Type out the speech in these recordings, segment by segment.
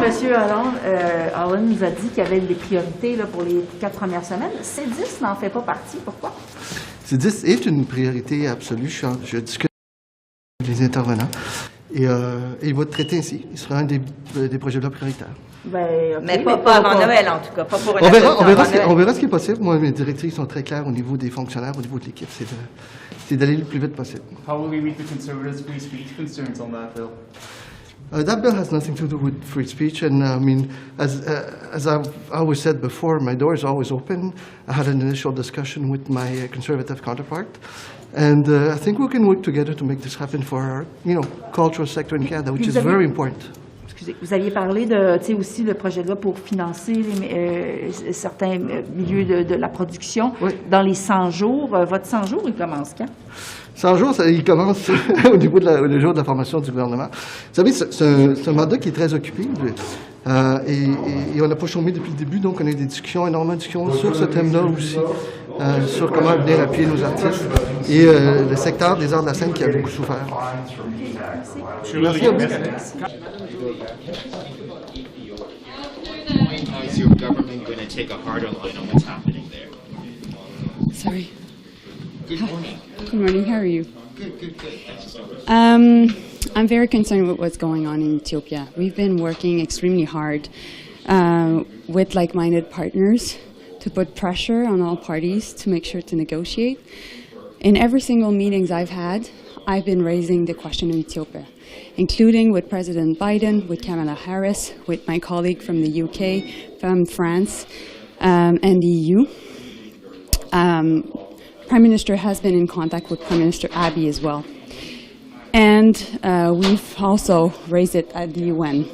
M. Holland nous a dit qu'il y avait des priorités là, pour les 4 premières semaines. C10 n'en fait pas partie. Pourquoi? C10 est une priorité absolue. Je discute avec les intervenants et il va être traité ainsi. Il sera un des projets de loi prioritaires. Ben, okay, mais pas avant Noël, en tout cas. Pas pour on verra ce qui est possible. Moi, mes directives sont très claires au niveau des fonctionnaires, au niveau de l'équipe. C'est d'aller le plus vite possible. How will we meet the Conservatives' free speech concerns on that bill? That bill has nothing to do with free speech, and I mean, as I've always said before, my door is always open. I had an initial discussion with my Conservative counterpart, and I think we can work together to make this happen for our, cultural sector in Canada, which is very important. Excusez, vous aviez parlé de, aussi le projet de loi pour financer certains milieux de la production dans les 100 jours. Votre 100 jours, il commence quand? 100 jours, il commence au niveau le jour de la formation du gouvernement. Vous savez, c'est un mandat qui est très occupé et on n'a pas chômé depuis le début, donc on a eu des discussions, énormément de discussions sur ce thème-là aussi, sur comment venir appuyer nos artistes et le secteur des arts de la scène qui a beaucoup souffert. Merci à vous. How is your government going to take a harder line on what's happening there? Sorry. Good morning. Good morning. How are you? Good. I'm very concerned with what's going on in Ethiopia. We've been working extremely hard with like-minded partners to put pressure on all parties to make sure to negotiate. In every single meetings I've had, I've been raising the question of Ethiopia, including with President Biden, with Kamala Harris, with my colleague from the UK, from France, and the EU. Prime Minister has been in contact with Prime Minister Abiy as well. And we've also raised it at the UN.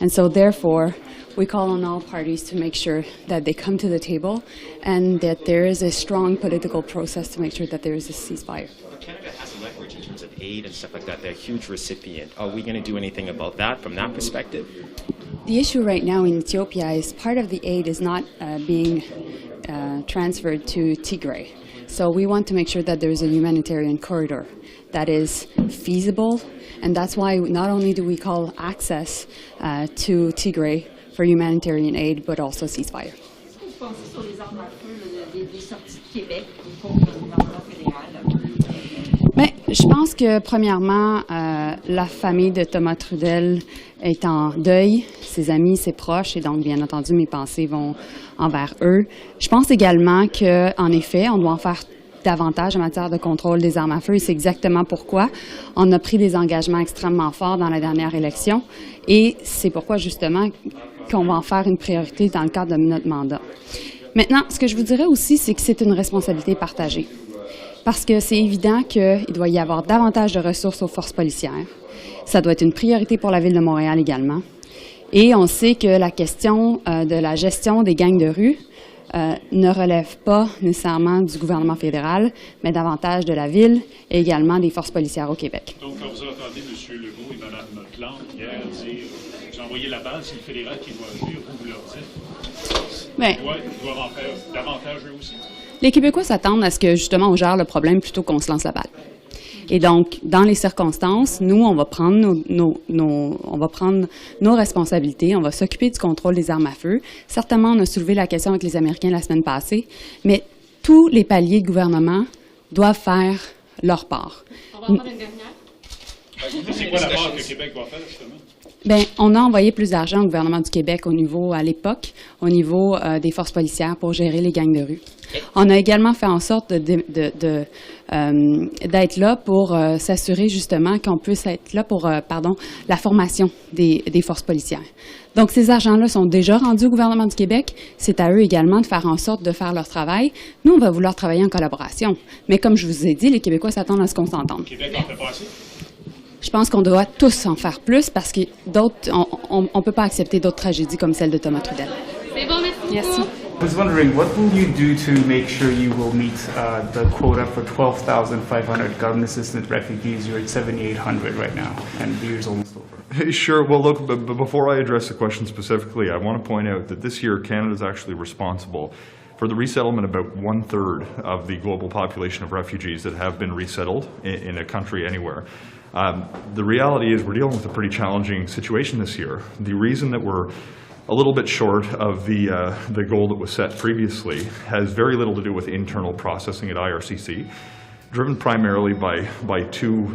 And so therefore, we call on all parties to make sure that they come to the table and that there is a strong political process to make sure that there is a ceasefire. Canada has leverage in terms of aid and stuff like that. They're a huge recipient. Are we going to do anything about that from that perspective? The issue right now in Ethiopia is part of the aid is not being transferred to Tigray. So we want to make sure that there is a humanitarian corridor that is feasible, and that's why not only do we call access to Tigray for humanitarian aid, but also ceasefire. Mais je pense que, premièrement, la famille de Thomas Trudel est en deuil, ses amis, ses proches, et donc, bien entendu, mes pensées vont envers eux. Je pense également qu'en effet, on doit en faire davantage en matière de contrôle des armes à feu, et c'est exactement pourquoi on a pris des engagements extrêmement forts dans la dernière élection, et c'est pourquoi, justement, qu'on va en faire une priorité dans le cadre de notre mandat. Maintenant, ce que je vous dirais aussi, c'est que c'est une responsabilité partagée. Parce que c'est évident qu'il doit y avoir davantage de ressources aux forces policières. Ça doit être une priorité pour la Ville de Montréal également. Et on sait que la question de la gestion des gangs de rue ne relève pas nécessairement du gouvernement fédéral, mais davantage de la Ville et également des forces policières au Québec. Donc, quand vous entendez M. Legault et Mme Plante hier dire vous envoyez la balle, c'est le fédéral qui doit agir, vous leur dites ils doivent en faire davantage eux aussi? Les Québécois s'attendent à ce que, justement, on gère le problème plutôt qu'on se lance la balle. Et donc, dans les circonstances, nous, on va prendre nos responsabilités, on va s'occuper du contrôle des armes à feu. Certainement, on a soulevé la question avec les Américains la semaine passée, mais tous les paliers de gouvernement doivent faire leur part. On va en prendre une dernière. C'est quoi la part que le Québec doit faire, justement? Bien, on a envoyé plus d'argent au gouvernement du Québec à l'époque, au niveau des forces policières pour gérer les gangs de rue. On a également fait en sorte d'être là pour s'assurer justement qu'on puisse être là pour la formation des forces policières. Donc, ces argents-là sont déjà rendus au gouvernement du Québec. C'est à eux également de faire en sorte de faire leur travail. Nous, on va vouloir travailler en collaboration. Mais comme je vous ai dit, les Québécois s'attendent à ce qu'on s'entende. Le Québec en fait pas assez? Je pense qu'on doit tous en faire plus parce que on ne peut pas accepter d'autres tragédies comme celle de Thomas Trudel. C'est bon, merci. I was wondering, what will you do to make sure you will meet the quota for 12,500 government assistant refugees? You're at 7,800 right now, and the year's almost over. Sure. Well, look, but before I address the question specifically, I want to point out that this year Canada is actually responsible for the resettlement of about 1/3 of the global population of refugees that have been resettled in a country anywhere. The reality is we're dealing with a pretty challenging situation this year. The reason that we're a little bit short of the goal that was set previously has very little to do with internal processing at IRCC, driven primarily by two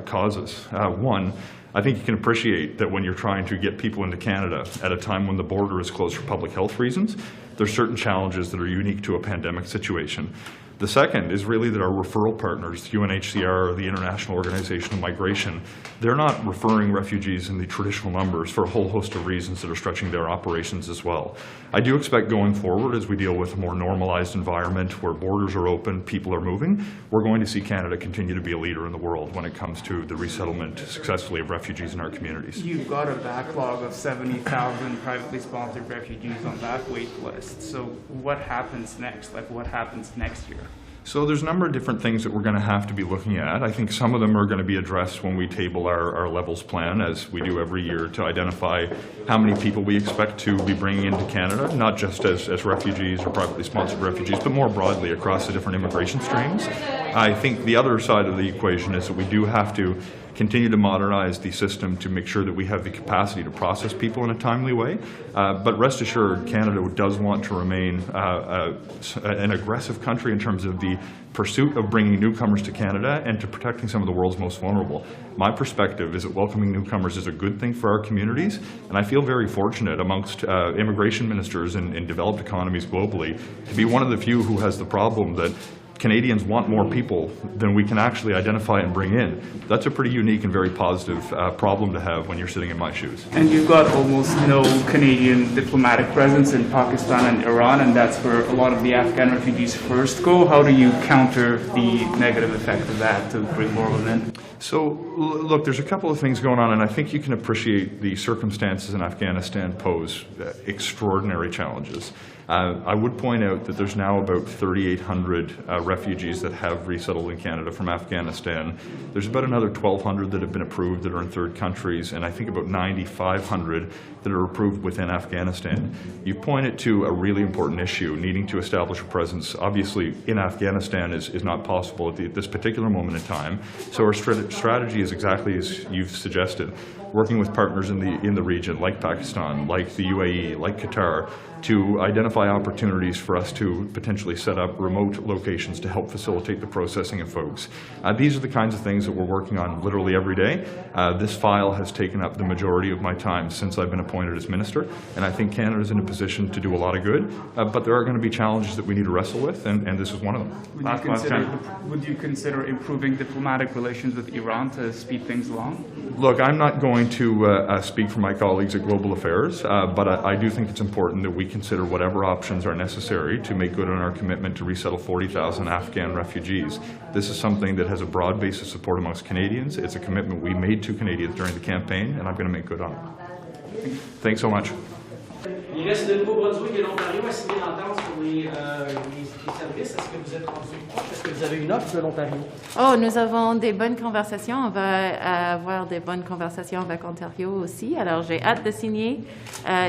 causes. One, I think you can appreciate that when you're trying to get people into Canada at a time when the border is closed for public health reasons, there's certain challenges that are unique to a pandemic situation. The second is really that our referral partners, UNHCR, the International Organization of Migration, they're not referring refugees in the traditional numbers for a whole host of reasons that are stretching their operations as well. I do expect going forward, as we deal with a more normalized environment where borders are open, people are moving, we're going to see Canada continue to be a leader in the world when it comes to the resettlement successfully of refugees in our communities. You've got a backlog of 70,000 privately sponsored refugees on that wait list. So what happens next? Like, what happens next year? So there's a number of different things that we're going to have to be looking at. I think some of them are going to be addressed when we table our levels plan, as we do every year, to identify how many people we expect to be bringing into Canada, not just as refugees or privately sponsored refugees, but more broadly across the different immigration streams. I think the other side of the equation is that we do have to continue to modernize the system to make sure that we have the capacity to process people in a timely way. But rest assured, Canada does want to remain an aggressive country in terms of the pursuit of bringing newcomers to Canada and to protecting some of the world's most vulnerable. My perspective is that welcoming newcomers is a good thing for our communities, and I feel very fortunate amongst immigration ministers in developed economies globally to be one of the few who has the problem that Canadians want more people than we can actually identify and bring in. That's a pretty unique and very positive problem to have when you're sitting in my shoes. And you've got almost no Canadian diplomatic presence in Pakistan and Iran, and that's where a lot of the Afghan refugees first go. How do you counter the negative effect of that to bring more of them in? So, look, there's a couple of things going on, and I think you can appreciate the circumstances in Afghanistan pose extraordinary challenges. I would point out that there's now about 3,800 refugees that have resettled in Canada from Afghanistan. There's about another 1,200 that have been approved that are in third countries, and I think about 9,500 that are approved within Afghanistan. You pointed to a really important issue, needing to establish a presence. Obviously, in Afghanistan is not possible at this particular moment in time. So our strategy is exactly as you've suggested, working with partners in the region, like Pakistan, like the UAE, like Qatar, to identify opportunities for us to potentially set up remote locations to help facilitate the processing of folks. These are the kinds of things that we're working on literally every day. This file has taken up the majority of my time since I've been appointed as minister, and I think Canada is in a position to do a lot of good, but there are going to be challenges that we need to wrestle with, and this is one of them. Would you consider improving diplomatic relations with Iran to speed things along? Look, I'm not going to speak for my colleagues at Global Affairs, but I do think it's important that we consider whatever options are necessary to make good on our commitment to resettle 40,000 Afghan refugees. This is something that has a broad base of support amongst Canadians. It's a commitment we made to Canadians during the campaign, and I'm going to make good on it. Thanks so much. Il reste le Nouveau-Brunswick et l'Ontario à signer l'entente sur les services. Est-ce que vous êtes rendu proche? Est-ce que vous avez une offre de l'Ontario? Oh, nous avons des bonnes conversations. On va avoir des bonnes conversations avec Ontario aussi. Alors, j'ai hâte de signer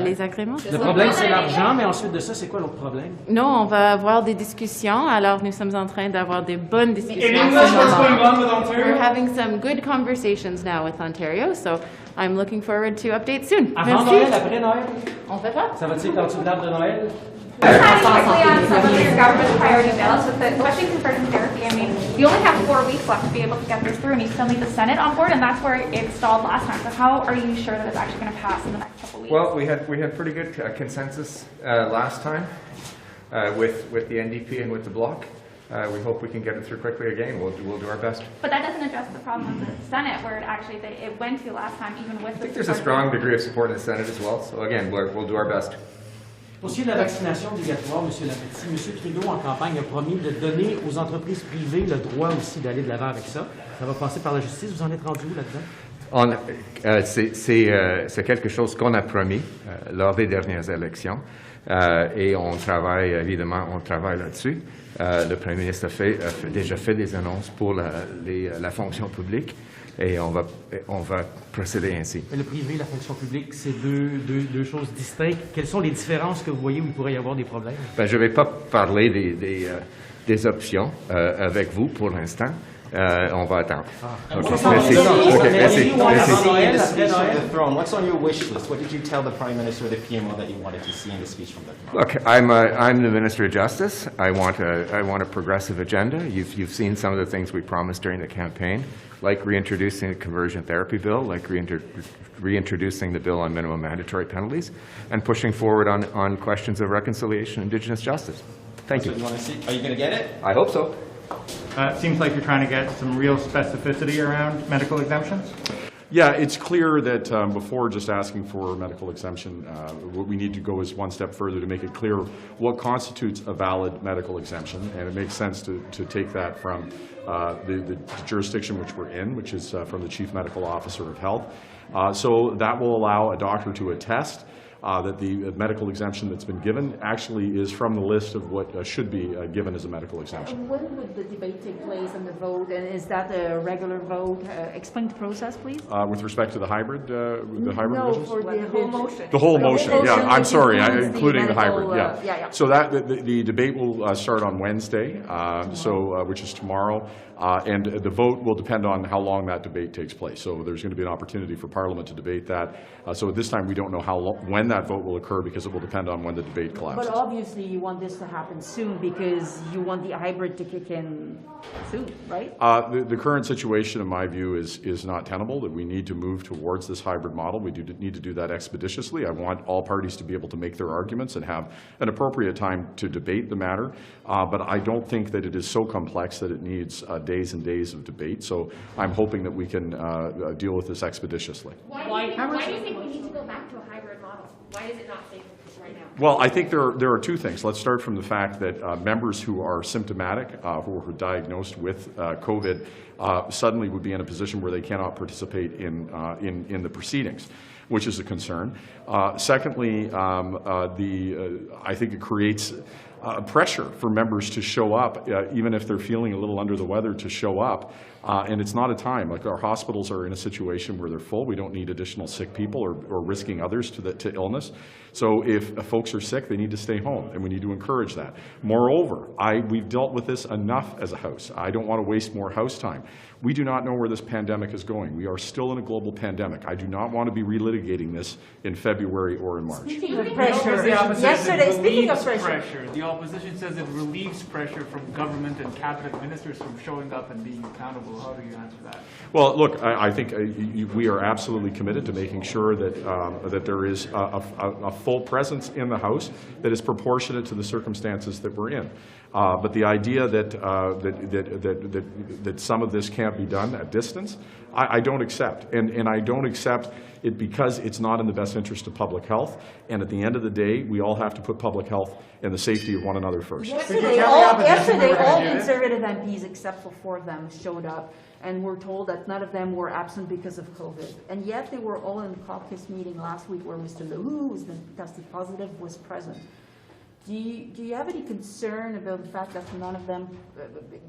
les agréments. Le problème, c'est l'argent, mais ensuite de ça, c'est quoi l'autre problème? Non, on va avoir des discussions. Alors, nous sommes en train d'avoir des bonnes discussions. In English, what's going on with Ontario? We're having some good conversations now with Ontario, so I'm looking forward to updates soon. Avant Noël, après Noël? On fait pas? Ça va-t-il être en dessous de l'arbre de Noël? Quickly on some of your government priority bills, with the question converting therapy, I mean, you only have 4 weeks left to be able to get this through, and you still need the Senate on board, and that's where it stalled last time. So how are you sure that it's actually going to pass in the next couple of weeks? Well, we had pretty good consensus last time with the NDP and with the Bloc. We hope we can get it through quickly again. We'll do our best. But that doesn't address the problem with the Senate, where it went to last time, even with the. I think there's a strong degree of support in the Senate as well. So again, we'll do our best. Pour ce qui est de la vaccination obligatoire, M. Lametti, M. Trudeau, en campagne, a promis de donner aux entreprises privées le droit aussi d'aller de l'avant avec ça. Ça va passer par la justice. Vous en êtes rendu où là-dedans? C'est quelque chose qu'on a promis lors des dernières élections et on travaille là-dessus. Le Premier ministre a déjà fait des annonces pour la fonction publique et on va procéder ainsi. Mais le privé et la fonction publique, c'est deux choses distinctes. Quelles sont les différences que vous voyez où il pourrait y avoir des problèmes? Je ne vais pas parler des options avec vous pour l'instant, On va attendre. Okay. Merci. Okay, merci. What's on your wish list? What did you tell the Prime Minister or the PMO that you wanted to see in the speech from the Look, I'm the Minister of Justice. I want a progressive agenda. You've seen some of the things we promised during the campaign, like reintroducing the conversion therapy bill, like reintroducing the bill on minimum mandatory penalties, and pushing forward on questions of reconciliation and Indigenous justice. Thank you. You want to see? Are you going to get it? I hope so. It seems like you're trying to get some real specificity around medical exemptions. Yeah, it's clear that before just asking for medical exemption, what we need to go is one step further to make it clear what constitutes a valid medical exemption, and it makes sense to take that from the jurisdiction which we're in, which is from the Chief Medical Officer of Health. So that will allow a doctor to attest that the medical exemption that's been given actually is from the list of what should be given as a medical exemption. When would the debate take place and the vote, and is that a regular vote? Explain the process, please. With respect to the hybrid provisions? For the whole motion. The whole motion, yeah. I'm sorry, including the medical, hybrid, yeah. So that the debate will start on Wednesday, which is tomorrow, and the vote will depend on how long that debate takes place. So there's going to be an opportunity for Parliament to debate that. So at this time, we don't know when that vote will occur because it will depend on when the debate collapses. But obviously, you want this to happen soon because you want the hybrid to kick in soon, right? The current situation, in my view, is not tenable, that we need to move towards this hybrid model. We need to do that expeditiously. I want all parties to be able to make their arguments and have an appropriate time to debate the matter. But I don't think that it is so complex that it needs days and days of debate. So I'm hoping that we can deal with this expeditiously. Why do you think we need to go back to a hybrid model? Why is it not safe right now? Well, I think there are two things. Let's start from the fact that members who are symptomatic, who are diagnosed with COVID, suddenly would be in a position where they cannot participate in the proceedings, which is a concern. Secondly, I think it creates pressure for members to show up, even if they're feeling a little under the weather, to show up. And it's not a time. Like, our hospitals are in a situation where they're full. We don't need additional sick people or risking others to illness. So if folks are sick, they need to stay home, and we need to encourage that. Moreover, we've dealt with this enough as a House. I don't want to waste more House time. We do not know where this pandemic is going. We are still in a global pandemic. I do not want to be relitigating this in February or in March. Speaking of pressure, speaking of pressure. The opposition says it relieves pressure from government and cabinet ministers from showing up and being accountable. How do you answer that? Well, look, I think we are absolutely committed to making sure that that there is a full presence in the House that is proportionate to the circumstances that we're in. But the idea that some of this can't be done at distance, I don't accept. And I don't accept it because it's not in the best interest of public health. And at the end of the day, we all have to put public health and the safety of one another first. Yesterday, all Conservative MPs, except for 4 of them, showed up and were told that none of them were absent because of COVID. And yet they were all in the caucus meeting last week where Mr. Leroux, who's been tested positive, was present. Do you have any concern about the fact that none of them,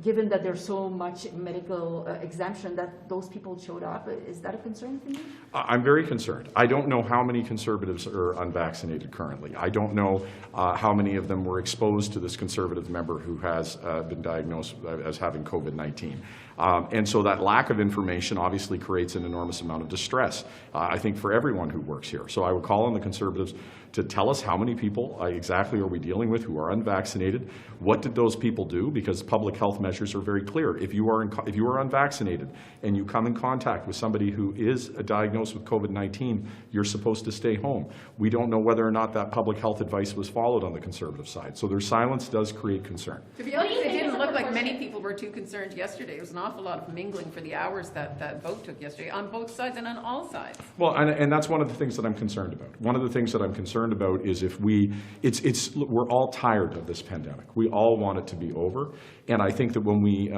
given that there's so much medical exemption, that those people showed up? Is that a concern for you? I'm very concerned. I don't know how many Conservatives are unvaccinated currently. I don't know how many of them were exposed to this Conservative member who has been diagnosed as having COVID-19. And so that lack of information obviously creates an enormous amount of distress, I think, for everyone who works here. So I would call on the Conservatives to tell us how many people exactly are we dealing with who are unvaccinated. What did those people do? Because public health measures are very clear. If you are unvaccinated and you come in contact with somebody who is diagnosed with COVID-19, you're supposed to stay home. We don't know whether or not that public health advice was followed on the Conservative side. So their silence does create concern. To be honest, it didn't look like many people were too concerned yesterday. It was an awful lot of mingling for the hours that vote took yesterday on both sides and on all sides. Well, and that's one of the things that I'm concerned about. One of the things that I'm concerned about is if we're all tired of this pandemic. We all want it to be over. And I think that when we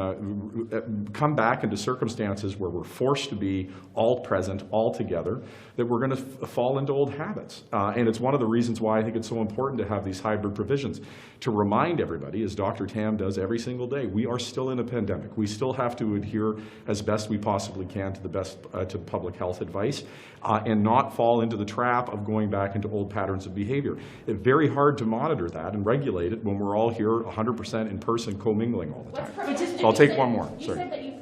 come back into circumstances where we're forced to be all present, all together, that we're going to fall into old habits. And it's one of the reasons why I think it's so important to have these hybrid provisions, to remind everybody, as Dr. Tam does every single day, we are still in a pandemic. We still have to adhere as best we possibly can to the best to public health advice and not fall into the trap of going back into old patterns of behavior. It's very hard to monitor that and regulate it when we're all here 100% in person commingling all the time. So I'll take one more. You Sorry. said that you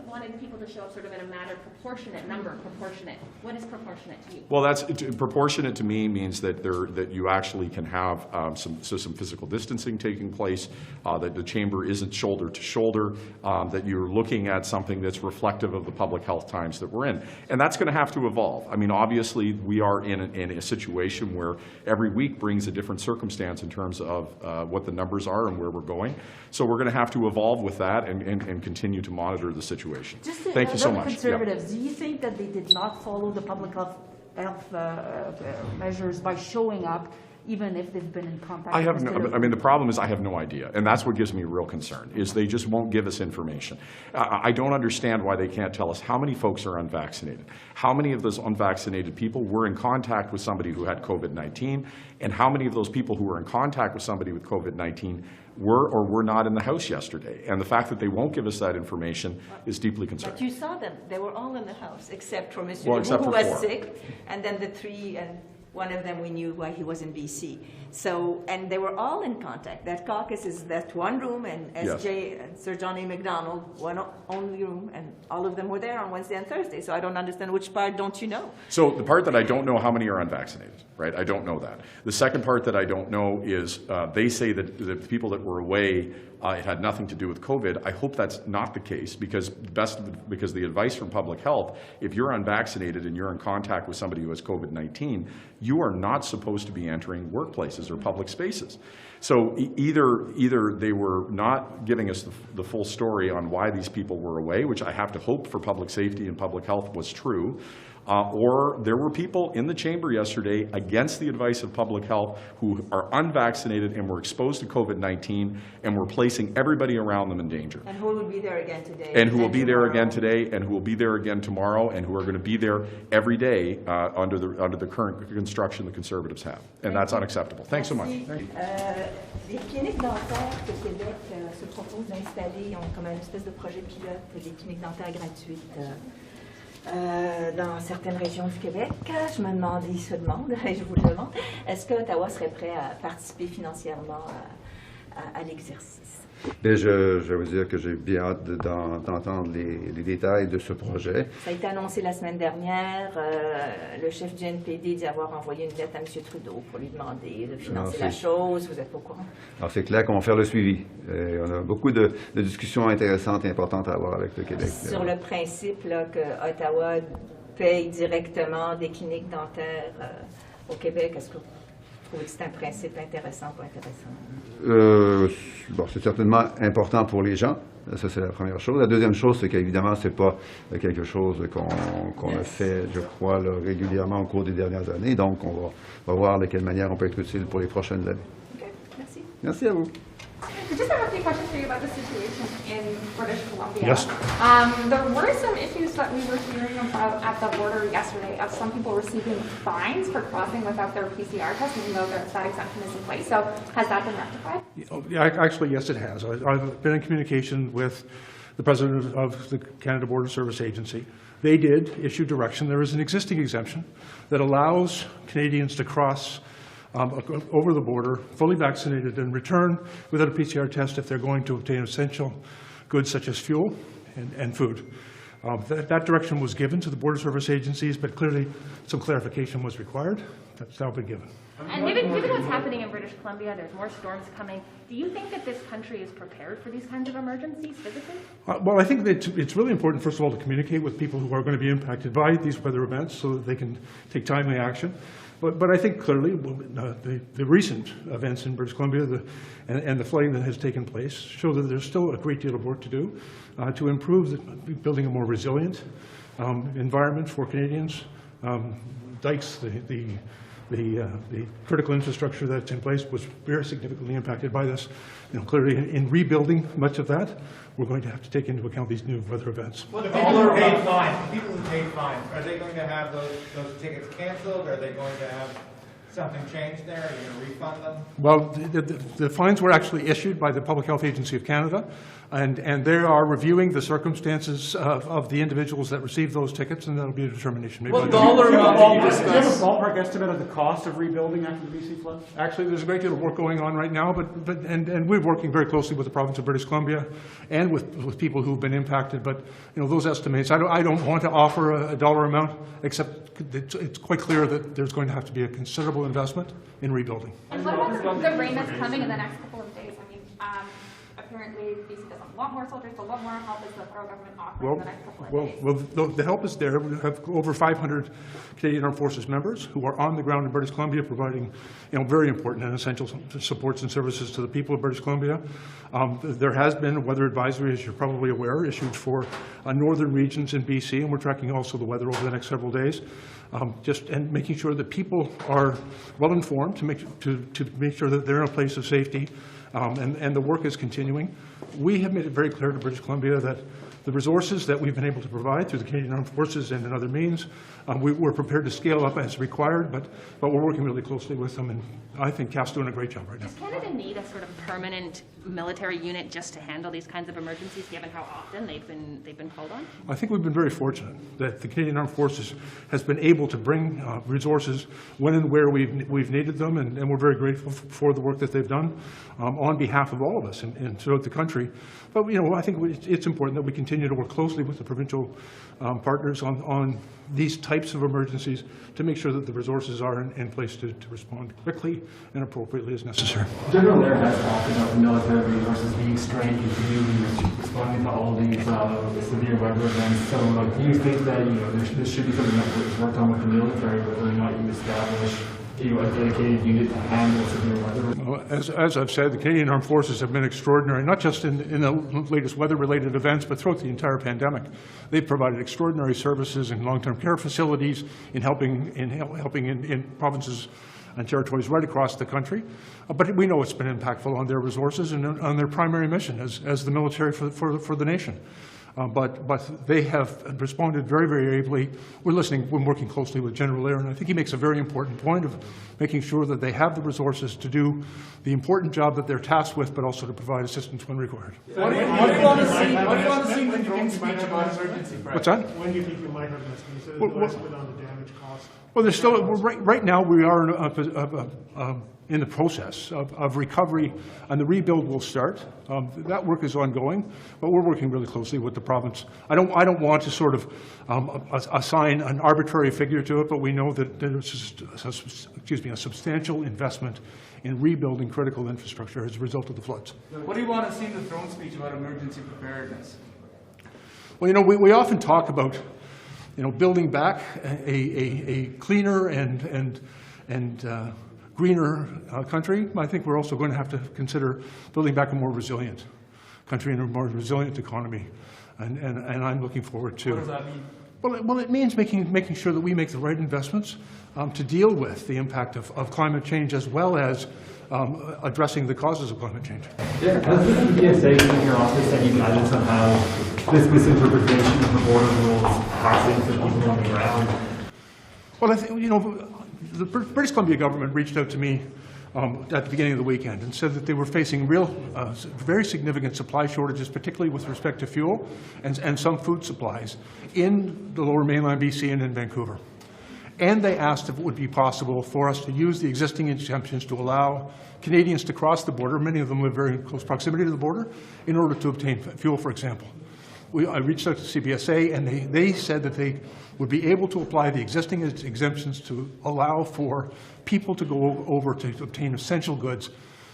to show up sort of in a matter of proportionate number, proportionate. What is proportionate to you? Well, proportionate to me means that you actually can have some physical distancing taking place, that the chamber isn't shoulder to shoulder, that you're looking at something that's reflective of the public health times that we're in. And that's going to have to evolve. I mean, obviously, we are in a situation where every week brings a different circumstance in terms of what the numbers are and where we're going. So we're going to have to evolve with that and continue to monitor the situation. Thank you so much. Conservatives, do you think that they did not follow the public health measures by showing up, even if they've been in contact? I mean, the problem is I have no idea, and that's what gives me real concern, is they just won't give us information. I don't understand why they can't tell us how many folks are unvaccinated, how many of those unvaccinated people were in contact with somebody who had COVID-19, and how many of those people who were in contact with somebody with COVID-19 were or were not in the house yesterday. And the fact that they won't give us that information is deeply concerning. But you saw them. They were all in the house, except for Mr. Well, who was sick, and then the three, and one of them we knew why he was in BC. So, and they were all in contact. That caucus is that one room, and SJ and Sir John A. MacDonald, one only room, and all of them were there on Wednesday and Thursday. So I don't understand which part don't you know? So the part that I don't know how many are unvaccinated, right? I don't know that. The second part that I don't know is they say that the people that were away, it had nothing to do with COVID. I hope that's not the case, because the advice from public health, if you're unvaccinated and you're in contact with somebody who has COVID-19, you are not supposed to be entering workplaces or public spaces. So either they were not giving us the full story on why these people were away, which I have to hope for public safety and public health was true, or there were people in the chamber yesterday against the advice of public health who are unvaccinated and were exposed to COVID-19 and were placing everybody around them in danger. And who will be there again today? And who will be there again today, and who will be there again tomorrow, and who are going to be there every day under the current construction the Conservatives have. And that's unacceptable. Thanks so much. Les cliniques dentaires que Québec se propose d'installer ont comme une espèce de projet pilote des cliniques dentaires gratuites dans certaines régions du Québec. Je me demande, et je vous le demande, est-ce que Ottawa serait prêt à participer financièrement à l'exercice? Bien, je vais vous dire que j'ai bien hâte d'entendre les détails de ce projet. Ça a été annoncé la semaine dernière. Le chef du NPD dit avoir envoyé une lettre à M. Trudeau pour lui demander de financer la chose. Vous êtes au courant? Alors, c'est clair qu'on va faire le suivi. On a beaucoup de discussions intéressantes et importantes à avoir avec le Québec. Sur le principe là, que Ottawa paye directement des cliniques dentaires au Québec, est-ce que vous trouvez que c'est un principe intéressant ou pas intéressant? Bon, c'est certainement important pour les gens. Ça, c'est la première chose. La deuxième chose, c'est qu'évidemment, ce n'est pas quelque chose qu'on a fait, je crois, là, régulièrement au cours des dernières années. Donc, on va voir de quelle manière on peut être utile pour les prochaines années. Okay. Merci. Merci à vous. I just have a few questions for you about the situation in British Columbia. Yes. There were some issues that we were hearing about at the border yesterday of some people receiving fines for crossing without their PCR test, even though that exemption is in place. So has that been rectified? Yeah, actually, yes, it has. I've been in communication with the president of the Canada Border Service Agency. They did issue direction. There is an existing exemption that allows Canadians to cross over the border, fully vaccinated, and return without a PCR test if they're going to obtain essential goods such as fuel and food. That direction was given to the border service agencies, but clearly some clarification was required. That's now been given. And given what's happening in British Columbia, there's more storms coming. Do you think that this country is prepared for these kinds of emergencies physically? Well, I think that it's really important, first of all, to communicate with people who are going to be impacted by these weather events so that they can take timely action. But I think clearly the recent events in British Columbia and the flooding that has taken place show that there's still a great deal of work to do to improve building a more resilient environment for Canadians. Dikes, the critical infrastructure that's in place was very significantly impacted by this. Clearly, in rebuilding much of that, we're going to have to take into account these new weather events. Well, the people who paid fines, are they going to have those tickets canceled? Are they going to have something changed there? Are you going to refund them? Well, the fines were actually issued by the Public Health Agency of Canada. And they are reviewing the circumstances of the individuals that received those tickets, and that'll be a determination made by What them. dollar amount did you discuss? Do you have a ballpark estimate of the cost of rebuilding after the BC flood? Actually, there's a great deal of work going on right now, and we're working very closely with the province of British Columbia and with people who've been impacted. But those estimates, I don't want to offer a dollar amount, except it's quite clear that there's going to have to be a considerable investment in rebuilding. And what about the rain that's coming in the next couple of days? I mean, apparently BC doesn't want more soldiers, but what more help is the federal government offering in the next couple of days? Well, the help is there. We have over 500 Canadian Armed Forces members who are on the ground in British Columbia providing very important and essential supports and services to the people of British Columbia. There has been a weather advisory, as you're probably aware, issued for northern regions in BC, and we're tracking also the weather over the next several days. And making sure that people are well informed to make sure that they're in a place of safety, and the work is continuing. We have made it very clear to British Columbia that the resources that we've been able to provide through the Canadian Armed Forces and in other means, we're prepared to scale up as required, but we're working really closely with them, and I think CAF's doing a great job right now. Does Canada need a sort of permanent military unit just to handle these kinds of emergencies, given how often they've been called on? I think we've been very fortunate that the Canadian Armed Forces has been able to bring resources when and where we've needed them, and we're very grateful for the work that they've done on behalf of all of us and throughout the country. But I think it's important that we continue to work closely with the provincial partners on these types of emergencies to make sure that the resources are in place to respond quickly and appropriately as necessary. General Blair has talked about the military resources being strained continuing responding to all these severe weather events. So, do you think that this should be something that was worked on with the military, whether or not you establish a dedicated unit to handle severe weather? Well, as I've said, the Canadian Armed Forces have been extraordinary, not just in the latest weather-related events, but throughout the entire pandemic. They've provided extraordinary services in long-term care facilities, in helping in provinces and territories right across the country. But we know it's been impactful on their resources and on their primary mission as the military for the nation. But they have responded very, very ably. We're working closely with General Blair, and I think he makes a very important point of making sure that they have the resources to do the important job that they're tasked with, but also to provide assistance when required. What do you want to see the drone speech about emergency? What's that? When do you think you might have this? You said it's an estimate on the damage cost. Well, there's still right now we are in the process of recovery, and the rebuild will start. That work is ongoing, but we're working really closely with the province. I don't want to sort of assign an arbitrary figure to it, but we know that there's a substantial investment in rebuilding critical infrastructure as a result of the floods. What do you want to see in the throne speech about emergency preparedness? Well, we often talk about building back a cleaner and greener country. I think we're also going to have to consider building back a more resilient country and a more resilient economy. And I'm looking forward to. What does that mean? Well, it means making sure that we make the right investments to deal with the impact of climate change, as well as addressing the causes of climate change. Yeah, has the PSA in your office any guidance on how this misinterpretation of the border rules passes to people on the ground? Well, I think, the British Columbia government reached out to me at the beginning of the weekend and said that they were facing very significant supply shortages, particularly with respect to fuel and some food supplies in the lower mainland BC and in Vancouver. And they asked if it would be possible for us to use the existing exemptions to allow Canadians to cross the border. Many of them live very close proximity to the border in order to obtain fuel, for example. I reached out to CBSA, and they said that they would be able to apply the existing exemptions to allow for people to go over to obtain essential goods.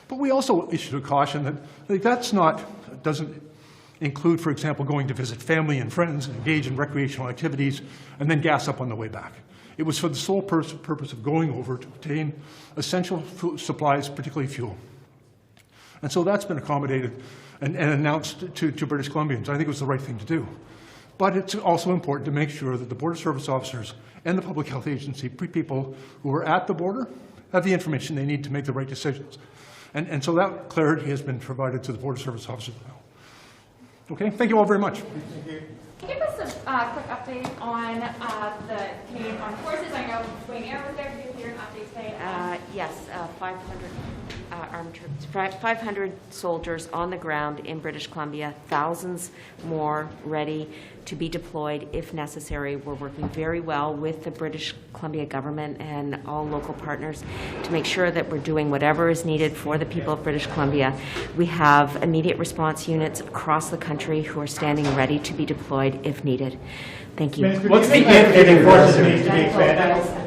But we also issued a caution that doesn't include, for example, going to visit family and friends and engage in recreational activities and then gas up on the way back. It was for the sole purpose of going over to obtain essential food supplies, particularly fuel. And so that's been accommodated and announced to British Columbians. I think it was the right thing to do. But it's also important to make sure that the border service officers and the public health agency, people who are at the border, have the information they need to make the right decisions. And so that clarity has been provided to the border service officers now. Okay, thank you all very much. Thank you. Can you give us a quick update on the Canadian Armed Forces? I know Wayne Air was there. hear an update today? Yes, 500 armed troops, 500 soldiers on the ground in British Columbia, thousands more ready to be deployed if necessary. We're working very well with the British Columbia government and all local partners to make sure that we're doing whatever is needed for the people of British Columbia. We have immediate response units across the country who are standing ready to be deployed if needed. Thank you. What's the forces needs to be expanded?